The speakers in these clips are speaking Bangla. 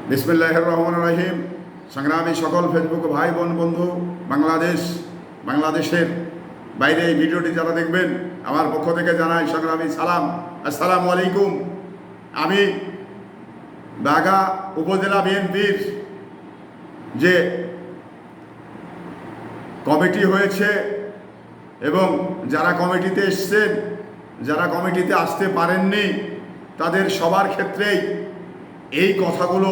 বিসমিল্লাহির রহমানির রহিম। সংগ্রামী সকল ফেসবুক ভাই বোন বন্ধু, বাংলাদেশের বাইরে এই ভিডিওটি যারা দেখবেন, আমার পক্ষ থেকে জানাই সংগ্রামী সালাম, আসসালামু আলাইকুম। আমি বাঘা উপজেলা বিএনপির যে কমিটি হয়েছে এবং যারা কমিটিতে এসছেন, যারা কমিটিতে আসতে পারেননি, তাদের সবার ক্ষেত্রেই এই কথাগুলো,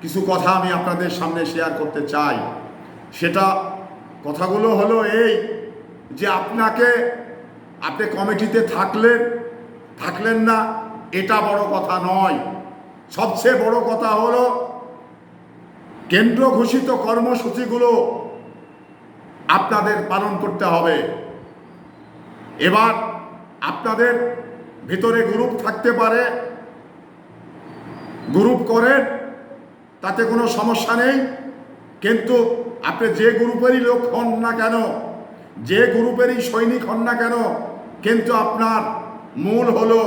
কিছু কথা আমি আপনাদের সামনে শেয়ার করতে চাই। সেটা কথাগুলো হলো এই যে আপনি কমিটিতে থাকলেন না, এটা বড় কথা নয়। সবচেয়ে বড় কথা হলো কেন্দ্র ঘোষিত কর্মসূচিগুলো আপনাদের পালন করতে হবে। এবার আপনাদের ভিতরে গ্রুপ থাকতে পারে, গ্রুপ করেন, তাতে কোনো সমস্যা নেই। কিন্তু আপনি যে গ্রুপেরই লোক হন না কেন, যে গ্রুপেরই সৈনিক হন না কেন, কিন্তু আপনার মূল হলো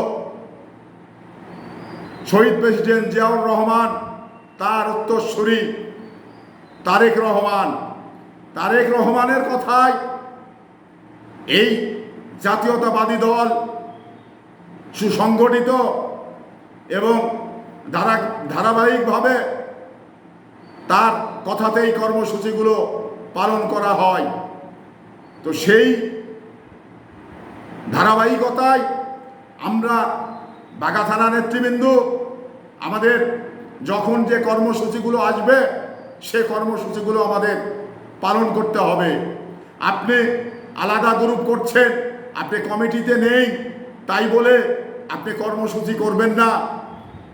শহীদ প্রেসিডেন্ট জিয়াউর রহমান, তার উত্তরসূরি তারেক রহমানের কথায় এই জাতীয়তাবাদী দল সুসংগঠিত এবং ধারাবাহিকভাবে তার কথাতেই কর্মসূচিগুলো পালন করা হয়। তো সেই ধারাবাহিকতায় আমরা বাঘা থানা নেতৃবৃন্দ আমাদের যখন যে কর্মসূচিগুলো আসবে, সে কর্মসূচিগুলো আমাদের পালন করতে হবে। আপনি আলাদা গ্রুপ করছেন, আপনি কমিটিতে নেই, তাই বলে আপনি কর্মসূচি করবেন না,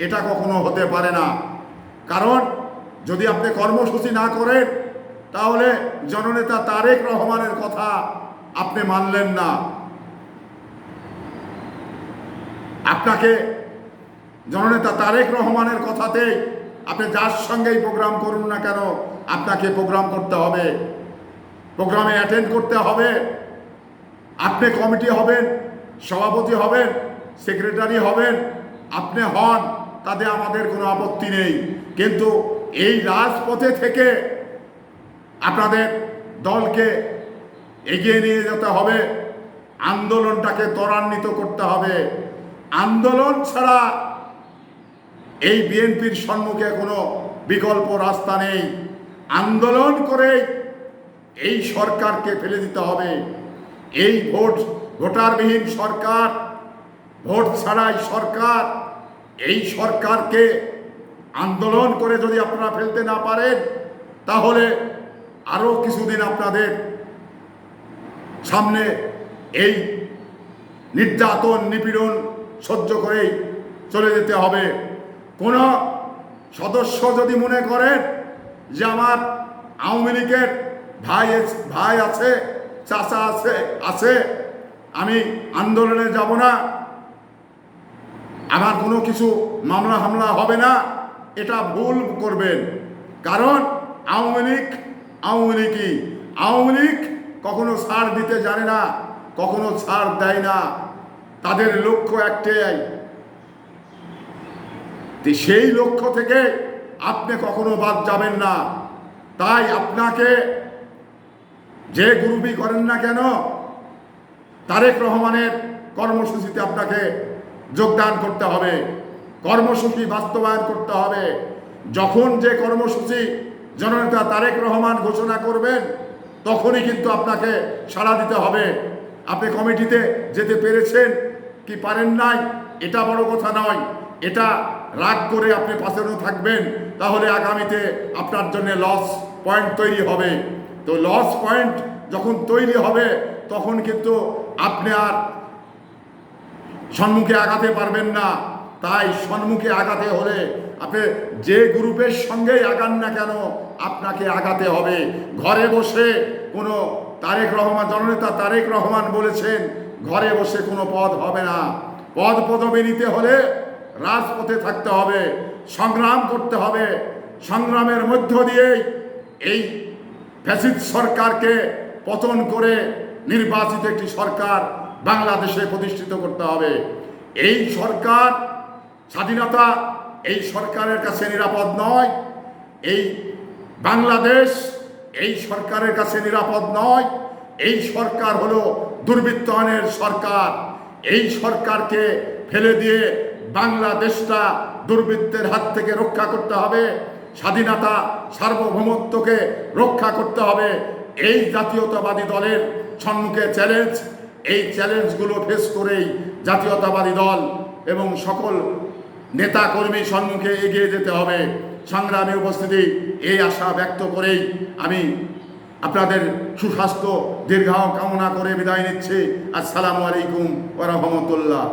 এটা কখনো হতে পারে না। কারণ যদি আপনি কর্মসূচি না করেন, তাহলে জননেতা তারেক রহমানের কথা আপনি মানলেন না। আপনাকে জননেতা তারেক রহমানের কথাতেই আপনি যার সঙ্গেই প্রোগ্রাম করুন না কেন, আপনাকে প্রোগ্রাম করতে হবে, প্রোগ্রামে অ্যাটেন্ড করতে হবে। আপনি কমিটি হবেন, সভাপতি হবেন, সেক্রেটারি হবেন, আপনি হন, তাতে আমাদের কোনো আপত্তি নেই। কিন্তু এই রাজপথে থেকে আপনাদের দলকে এগিয়ে নিয়ে যেতে হবে, আন্দোলনটাকে ত্বরান্বিত করতে হবে। আন্দোলন ছাড়া এই বিএনপির সম্মুখে কোনো বিকল্প রাস্তা নেই। আন্দোলন করে এই সরকারকে ফেলে দিতে হবে। এই ভোটারবিহীন সরকার, ভোট ছাড়াই সরকার, এই সরকারকে আন্দোলন করে যদি আপনারা ফেলতে না পারেন, তাহলে আরও কিছুদিন আপনাদের সামনে এই নির্যাতন নিপীড়ন সহ্য করেই চলে যেতে হবে। কোনো সদস্য যদি মনে করেন যে আমার আওয়ামী লীগের ভাই আছে, চাচা আছে, আমি আন্দোলনে যাব না, আমার কোনো কিছু মামলা হামলা হবে না, এটা ভুল করবেন। কারণ আওয়ামী লীগ কখনো ছাড় দিতে জানে না, কখনো ছাড় দেয় না। তাদের লক্ষ্য একটাই, সেই লক্ষ্য থেকে আপনি কখনো বাদ যাবেন না। তাই আপনাকে যে গ্রুপই করেন না কেন, তারেক রহমানের কর্মসূচিতে আপনাকে যোগদান করতে হবে, কর্মসূচি বাস্তবায়ন করতে হবে। যখন যে কর্মসূচি জননেতা তারেক রহমান ঘোষণা করবেন, তখনই কিন্তু আপনাকে সাড়া দিতে হবে। আপনি কমিটিতে যেতে পেরেছেন কি পারেন নাই, এটা বড় কথা নয়। এটা রাগ করে আপনি পাশানো থাকবেন, তাহলে আগামীতে আপনার জন্য লস পয়েন্ট তৈরি হবে। তো লস পয়েন্ট যখন তৈরি হবে, তখন কিন্তু আপনি আর সম্মুখে আগাতে পারবেন না। তাই সম্মুখে আগাতে হলে আপনি যে গ্রুপের সঙ্গেই আগান না কেন, আপনাকে আগাতে হবে। ঘরে বসে কোনো জননেতা তারেক রহমান বলেছেন, ঘরে বসে কোনো পদ হবে না। পদবি নিতে হলে রাজপথে থাকতে হবে, সংগ্রাম করতে হবে। সংগ্রামের মধ্য দিয়েই এই ফ্যাসিস্ট সরকারকে পতন করে নির্বাচিত একটি সরকার বাংলাদেশে প্রতিষ্ঠিত করতে হবে। এই সরকার স্বাধীনতা এই সরকারের কাছে নিরাপদ নয়। এই বাংলাদেশ এই সরকারের কাছে নিরাপদ নয়। এই সরকার হলো দুর্বৃত্তায়নের সরকার। এই সরকারকে ফেলে দিয়ে বাংলাদেশটা দুর্বৃত্তের হাত থেকে রক্ষা করতে হবে, স্বাধীনতা সার্বভৌমত্বকে রক্ষা করতে হবে। এই জাতীয়তাবাদী দলের সম্মুখে চ্যালেঞ্জ, এই চ্যালেঞ্জগুলো ফেস করেই জাতীয়তাবাদী দল এবং সকল নেতা কর্মী সম্মুখে এগিয়ে যেতে হবে। সংগ্রামী উপস্থিতি, এই আশা ব্যক্ত করেই আমি আপনাদের সুস্বাস্থ্য দীর্ঘায়ু কামনা করে বিদায় নিচ্ছি। আসসালামু আলাইকুম ওয়া রাহমাতুল্লাহ।